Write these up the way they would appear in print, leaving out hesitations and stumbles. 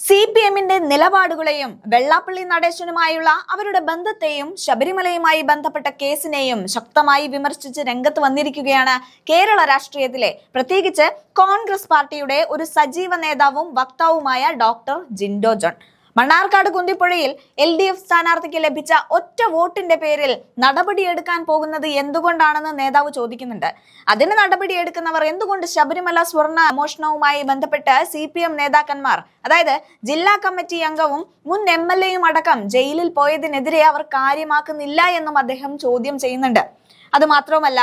CPMന്റെ നിലപാടുകളെയും വെള്ളാപ്പള്ളി നടേശനുമായുള്ള അവരുടെ ബന്ധത്തെയും ശബരിമലയുമായി ബന്ധപ്പെട്ട കേസിനെയും ശക്തമായി വിമർശിച്ച് രംഗത്ത് വന്നിരിക്കുകയാണ് കേരള രാഷ്ട്രീയത്തിലെ പ്രത്യേകിച്ച് കോൺഗ്രസ് പാർട്ടിയുടെ ഒരു സജീവ നേതാവും വക്താവുമായ ഡോക്ടർ ജിൻഡോ ജോൺ. മണ്ണാർക്കാട് കുന്തിപ്പുഴയിൽ LDF സ്ഥാനാർത്ഥിക്ക് ലഭിച്ച ഒറ്റ വോട്ടിന്റെ പേരിൽ നടപടിയെടുക്കാൻ പോകുന്നത് എന്തുകൊണ്ടാണെന്ന് നേതാവ് ചോദിക്കുന്നുണ്ട്. അതിന് നടപടിയെടുക്കുന്നവർ എന്തുകൊണ്ട് ശബരിമല സ്വർണ്ണ മോഷണവുമായി ബന്ധപ്പെട്ട് CPM നേതാക്കന്മാർ, അതായത് ജില്ലാ കമ്മിറ്റി അംഗവും മുൻ MLAയും അടക്കം ജയിലിൽ പോയതിനെതിരെ അവർ കാര്യമാക്കുന്നില്ല എന്നും അദ്ദേഹം ചോദ്യം ചെയ്യുന്നുണ്ട്. അത് മാത്രവുമല്ല,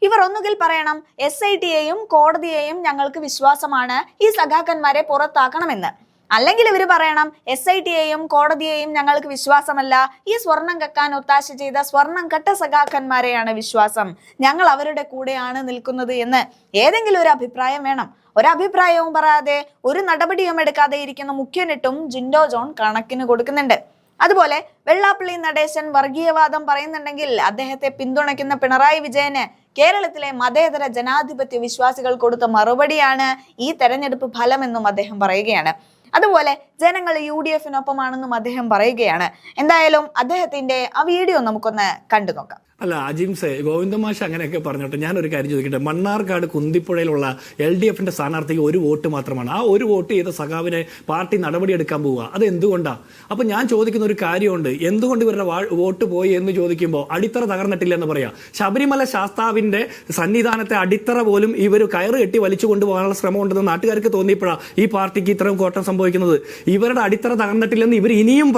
ഇവർ ഒന്നുകിൽ പറയണം SITയെയും കോടതിയെയും ഞങ്ങൾക്ക് വിശ്വാസമാണ്, ഈ സഖാക്കന്മാരെ പുറത്താക്കണമെന്ന്. അല്ലെങ്കിൽ ഇവർ പറയണം SITയെയും കോടതിയെയും ഞങ്ങൾക്ക് വിശ്വാസമല്ല, ഈ സ്വർണം കക്കാൻ ഒത്താശ ചെയ്ത സ്വർണം കെട്ട സഖാക്കന്മാരെയാണ് വിശ്വാസം, ഞങ്ങൾ അവരുടെ കൂടെയാണ് നിൽക്കുന്നത് എന്ന് ഏതെങ്കിലും ഒരു അഭിപ്രായം വേണം. ഒരഭിപ്രായവും പറയാതെ ഒരു നടപടിയും എടുക്കാതെ ഇരിക്കുന്ന മുഖ്യനെട്ടും ജിൻഡോ ജോൺ കണക്കിന് കൊടുക്കുന്നുണ്ട്. അതുപോലെ വെള്ളാപ്പള്ളി നടേശൻ വർഗീയവാദം പറയുന്നുണ്ടെങ്കിൽ അദ്ദേഹത്തെ പിന്തുണയ്ക്കുന്ന പിണറായി വിജയന് കേരളത്തിലെ മതേതര ജനാധിപത്യ വിശ്വാസികൾ കൊടുത്ത മറുപടിയാണ് ഈ തെരഞ്ഞെടുപ്പ് ഫലമെന്നും അദ്ദേഹം പറയുകയാണ്. അതുപോലെ ജനങ്ങൾ UDFനൊപ്പമാണെന്നും അദ്ദേഹം പറയുകയാണ്. എന്തായാലും അദ്ദേഹത്തിന്റെ ആ വീഡിയോ നമുക്കൊന്ന് കണ്ടു നോക്കാം. അല്ല അജിംസെ, ഗോവിന്ദമാഷ് അങ്ങനെയൊക്കെ പറഞ്ഞോട്ടെ, ഞാനൊരു കാര്യം ചോദിക്കട്ടെ. മണ്ണാർക്കാട് കുന്തിപ്പുഴയിലുള്ള LDFന്റെ സ്ഥാനാർത്ഥിക്ക് ഒരു വോട്ട് മാത്രമാണ്. ആ ഒരു വോട്ട് ചെയ്ത സഖാവിനെ പാർട്ടി നടപടിയെടുക്കാൻ പോവുക, അത് എന്തുകൊണ്ടാണ്? അപ്പൊ ഞാൻ ചോദിക്കുന്ന ഒരു കാര്യമുണ്ട്, എന്തുകൊണ്ട് ഇവരുടെ വോട്ട് പോയി എന്ന് ചോദിക്കുമ്പോൾ അടിത്തറ തകർന്നിട്ടില്ല എന്ന് പറയാം. ശബരിമല ശാസ്താവിന്റെ സന്നിധാനത്തെ അടിത്തറ പോലും ഇവർ കയറ് കെട്ടി വലിച്ചു കൊണ്ടുപോകാനുള്ള ശ്രമം ഉണ്ടെന്ന് നാട്ടുകാർക്ക് തോന്നിയപ്പോഴാണ് ഈ പാർട്ടിക്ക് ഇത്രയും കോട്ടം സംഭവിക്കുന്നത്. ഇവരുടെ അടിത്തറ തകർന്നിട്ടില്ലെന്ന് ഇവർ ഇനിയും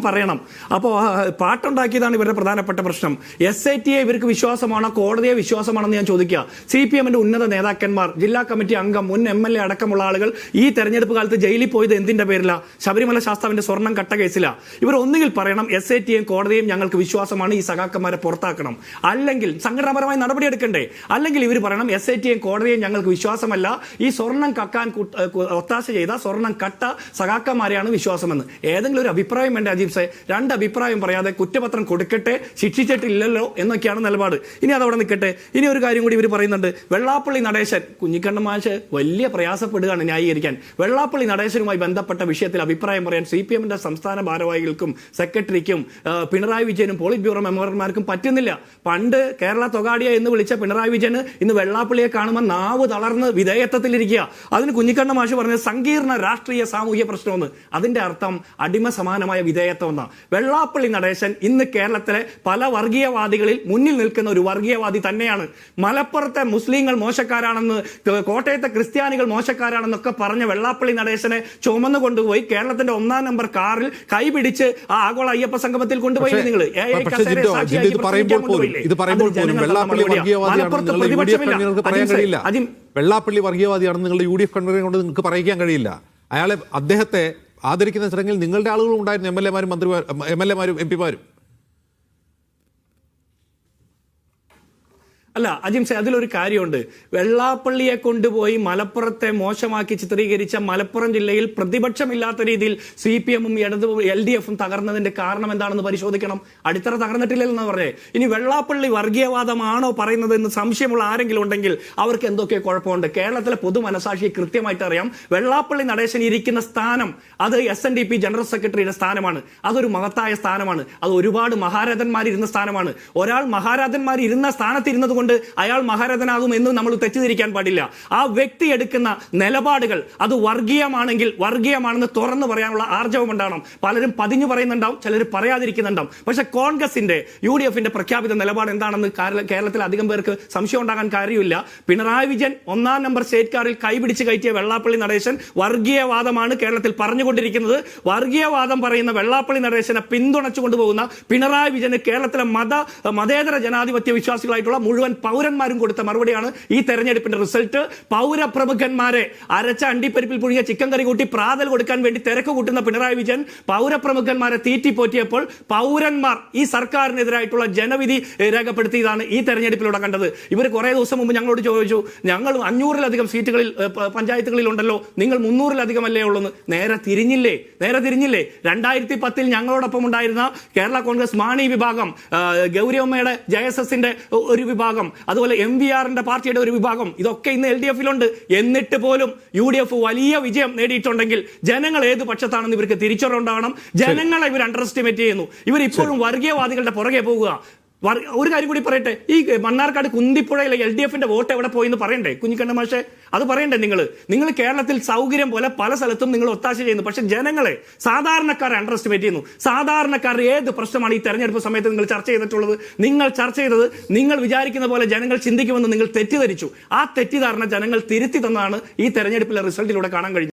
പറയണം. അപ്പോൾ പാട്ടുണ്ടാക്കിയതാണ് ഇവരുടെ പ്രധാനപ്പെട്ട പ്രശ്നം. SITയെ ഇവർക്ക് വിശ്വാസമാണോ കോടതിയെ വിശ്വാസമാണെന്ന് ഞാൻ ചോദിക്കുക. CPMന്റെ ഉന്നത നേതാക്കന്മാർ, ജില്ലാ കമ്മിറ്റി അംഗം, മുൻ MLA അടക്കമുള്ള ആളുകൾ ഈ തെരഞ്ഞെടുപ്പ് കാലത്ത് ജയിലിൽ പോയത് എന്തിന്റെ പേരില? ശബരിമല ശാസ്താവിന്റെ സ്വർണം കട്ട കേസില. ഇവർ ഒന്നുകിൽ പറയണം SITയെയും കോടതിയും ഞങ്ങൾക്ക് വിശ്വാസമാണ്, ഈ സഖാക്കന്മാരെ പുറത്താക്കണം, അല്ലെങ്കിൽ സംഘടനാപരമായി നടപടിയെടുക്കണ്ടേ. അല്ലെങ്കിൽ ഇവർ പറയണം SITയെയും കോടതിയും ഞങ്ങൾക്ക് വിശ്വാസമല്ല, ഈ സ്വർണം കക്കാൻ ഒത്താശ ചെയ്ത സ്വർണം കട്ട സഖാക്കന്മാരെയാണ് വിശ്വാസമെന്ന്. ഏതെങ്കിലും ഒരു അഭിപ്രായം വേണ്ട അജീബ്സെ? രണ്ട് അഭിപ്രായം പറയാതെ കുറ്റപത്രം കൊടുക്കട്ടെ, ശിക്ഷിച്ചിട്ടില്ലല്ലോ എന്നൊക്കെയാണ് നിലപാട്. ഇനി അതവിടെ നിൽക്കട്ടെ. ഇനി ഒരു കാര്യം കൂടി ഇവർ പറയുന്നുണ്ട്. വെള്ളാപ്പള്ളി നടേശൻ, കുഞ്ഞിക്കണ്ണൻ മാഷ് വലിയ പ്രയാസപ്പെടുകയാണ് ന്യായീകരിക്കാൻ. വെള്ളാപ്പള്ളി നടേശനുമായി ബന്ധപ്പെട്ട വിഷയത്തിൽ അഭിപ്രായം പറയാൻ CPMന്റെ സംസ്ഥാന ഭാരവാഹികൾക്കും സെക്രട്ടറിക്കും പിണറായി വിജയനും പോളിറ്റ് ബ്യൂറോ മെമ്പർമാർക്കും പറ്റുന്നില്ല. പണ്ട് കേരള തൊഗാഡിയ എന്ന് വിളിച്ച പിണറായി വിജയന് ഇന്ന് വെള്ളാപ്പള്ളിയെ കാണുമ്പോൾ നാവ് തളർന്ന് വിധേയത്വത്തിലിരിക്കുക. അതിന് കുഞ്ഞിക്കണ്ണൻ മാഷ് പറഞ്ഞത് സങ്കീർണ രാഷ്ട്രീയ സാമൂഹ്യ പ്രശ്നമെന്ന്. അതിന്റെ അർത്ഥം അടിമ സമാനമായ വിധേയത്വം എന്നാണ്. വെള്ളാപ്പള്ളി നടേശൻ ഇന്ന് കേരളത്തിലെ പല വർഗീയവാദികളിൽ മുന്നിൽ നിൽക്കുന്ന ഒരു വർഗീയവാദി തന്നെയാണ്. മലപ്പുറത്തെ മുസ്ലിങ്ങൾ മോശക്കാരാണെന്ന്, കോട്ടയത്തെ ക്രിസ്ത്യാനികൾ മോശക്കാരാണെന്നൊക്കെ പറഞ്ഞ വെള്ളാപ്പള്ളി നടേശനെ ചുമന്നു കൊണ്ടുപോയി കേരളത്തിന്റെ 1-ാം നമ്പർ കാറിൽ കൈപിടിച്ച് ആ ആഗോള അയ്യപ്പ സംഗമത്തിൽ കൊണ്ടുപോയി നിങ്ങൾ. വെള്ളാപ്പള്ളി വർഗീയവാദിയാണെന്ന് നിങ്ങളുടെ UDF കൺവീനറെ കൊണ്ട് നിങ്ങൾക്ക് പറയിക്കാൻ കഴിയില്ല. അദ്ദേഹത്തെ ആദരിക്കുന്ന ചടങ്ങിൽ നിങ്ങളുടെ ആളുകളും ഉണ്ടായിരുന്നു, MLAമാരും MLAമാരും MP മാരും. അല്ല അജിംസെ, അതിലൊരു കാര്യമുണ്ട്. വെള്ളാപ്പള്ളിയെ കൊണ്ടുപോയി മലപ്പുറത്തെ മോശമാക്കി ചിത്രീകരിച്ച മലപ്പുറം ജില്ലയിൽ പ്രതിപക്ഷമില്ലാത്ത രീതിയിൽ CPMഉം LDFും തകർന്നതിന്റെ കാരണം എന്താണെന്ന് പരിശോധിക്കണം. അടിത്തറ തകർന്നിട്ടില്ലെന്ന് പറഞ്ഞേ. ഇനി വെള്ളാപ്പള്ളി വർഗീയവാദമാണോ പറയുന്നത് എന്ന് സംശയമുള്ള ആരെങ്കിലും ഉണ്ടെങ്കിൽ അവർക്ക് എന്തൊക്കെ കുഴപ്പമുണ്ട്? കേരളത്തിലെ പൊതു മനസാക്ഷി കൃത്യമായിട്ട് അറിയാം. വെള്ളാപ്പള്ളി നടേശൻ ഇരിക്കുന്ന സ്ഥാനം അത് SNDP ജനറൽ സെക്രട്ടറിയുടെ സ്ഥാനമാണ്. അതൊരു മഹത്തായ സ്ഥാനമാണ്. അത് ഒരുപാട് മഹാരഥന്മാരിരുന്ന സ്ഥാനമാണ്. ഒരാൾ മഹാരാജന്മാർ ഇരുന്ന സ്ഥാനത്തിരുന്നത് കൊണ്ട് അയാൾ മഹാരഥനാകും എന്ന് നമ്മൾ തെറ്റിദ്ധരിക്കാൻ പാടില്ല. ആ വ്യക്തി എടുക്കുന്ന നിലപാടുകൾ അത് വർഗീയമാണെങ്കിൽ വർഗീയമാണെന്ന് തുറന്നു പറയാനുള്ള ആർജവം ഉണ്ടാവണം. പലരും പതിഞ്ഞു പറയുന്നുണ്ടാവും, ചിലർ പറയാതിരിക്കുന്നുണ്ടാവും. പക്ഷെ കോൺഗ്രസിന്റെ UDFന്റെ പ്രഖ്യാപിത നിലപാട് എന്താണെന്ന് കേരളത്തിൽ അധികം പേർക്ക് സംശയം ഉണ്ടാകാൻ കാര്യമില്ല. പിണറായി വിജയൻ 1-ാം നമ്പർ സ്റ്റേറ്റ് കാറിൽ കൈപിടിച്ച് കയറ്റിയ വെള്ളാപ്പള്ളി നടേശൻ വർഗീയവാദമാണ് കേരളത്തിൽ പറഞ്ഞുകൊണ്ടിരിക്കുന്നത്. വർഗീയവാദം പറയുന്ന വെള്ളാപ്പള്ളി നടേശനെ പിന്തുണച്ചു കൊണ്ടുപോകുന്ന പിണറായി വിജയന് കേരളത്തിലെ മതേതര ജനാധിപത്യ വിശ്വാസികളായിട്ടുള്ള മുഴുവൻ പൗരന്മാരും കൊടുത്ത മറുപടിയാണ് ഈ തെരഞ്ഞെടുപ്പിന്റെ റിസൾട്ട്. പൗരപ്രമുഖന്മാരെ അരച്ച അണ്ടിപ്പരിപ്പിൽ പുഴുങ്ങിയ ചിക്കൻ കറി കൂട്ടി പ്രാതൽ കൊടുക്കാൻ വേണ്ടി തിരക്ക് കൂട്ടുന്ന പിണറായി വിജയൻ പൗരപ്രമുഖന്മാരെ തീറ്റിപ്പോറ്റിയപ്പോൾ പൗരന്മാർ ഈ സർക്കാരിനെതിരായിട്ടുള്ള ജനവിധി രേഖപ്പെടുത്തിയതാണ് ഈ തെരഞ്ഞെടുപ്പിലൂടെ കണ്ടത്. ഇവർ കുറെ ദിവസം മുമ്പ് ഞങ്ങളോട് ചോദിച്ചു, ഞങ്ങൾ 500-ലധികം സീറ്റുകളിൽ പഞ്ചായത്തുകളിൽ ഉണ്ടല്ലോ, നിങ്ങൾ 300-ലധികമല്ലേ ഉള്ളൂ. നേരെ തിരിഞ്ഞില്ലേ? 2010 ഞങ്ങളോടൊപ്പം ഉണ്ടായിരുന്ന കേരള കോൺഗ്രസ് മാണി വിഭാഗം, ഗൗരിയമ്മയുടെ JSSന്റെ ഒരു വിഭാഗം, വിഭാഗം, അതുപോലെ MVRന്റെ പാർട്ടിയുടെ ഒരു വിഭാഗം, ഇതൊക്കെ ഇന്ന് LDF-ലുണ്ട്. എന്നിട്ട് പോലും UDF വലിയ വിജയം നേടിയിട്ടുണ്ടെങ്കിൽ ജനങ്ങൾ ഏത് പക്ഷത്താണെന്ന് ഇവർക്ക് തിരിച്ചറിവുണ്ടാവണം. ജനങ്ങളെ ഇവർ അണ്ടർ എസ്റ്റിമേറ്റ് ചെയ്യുന്നു. ഇവർ ഇപ്പോഴും വർഗീയവാദികളുടെ പുറകെ പോകുക. ഒരു കാര്യം കൂടി പറയട്ടെ, ഈ മണ്ണാർക്കാട് കുന്തിപ്പുഴയിലെ LDF-ന്റെ വോട്ട് എവിടെ പോയി എന്ന് പറയണ്ടേ കുഞ്ഞിക്കണ്ണ മാഷെ? അത് പറയണ്ടേ? നിങ്ങൾ കേരളത്തിൽ സൗകര്യം പോലെ പല സ്ഥലത്തും നിങ്ങൾ ഒത്താശ ചെയ്യുന്നു, പക്ഷെ ജനങ്ങളെ, സാധാരണക്കാരെ അണ്ടർ എസ്റ്റിമേറ്റ് ചെയ്യുന്നു. സാധാരണക്കാരുടെ ഏത് പ്രശ്നമാണ് ഈ തെരഞ്ഞെടുപ്പ് സമയത്ത് നിങ്ങൾ ചർച്ച ചെയ്തിട്ടുള്ളത്? നിങ്ങൾ ചർച്ച ചെയ്തത് നിങ്ങൾ വിചാരിക്കുന്ന പോലെ ജനങ്ങൾ ചിന്തിക്കുമെന്ന് നിങ്ങൾ തെറ്റിദ്ധരിച്ചു. ആ തെറ്റിദ്ധാരണ ജനങ്ങൾ തിരുത്തി തന്നതാണ് ഈ തെരഞ്ഞെടുപ്പിലെ റിസൾട്ടിലൂടെ കാണാൻ കഴിഞ്ഞത്.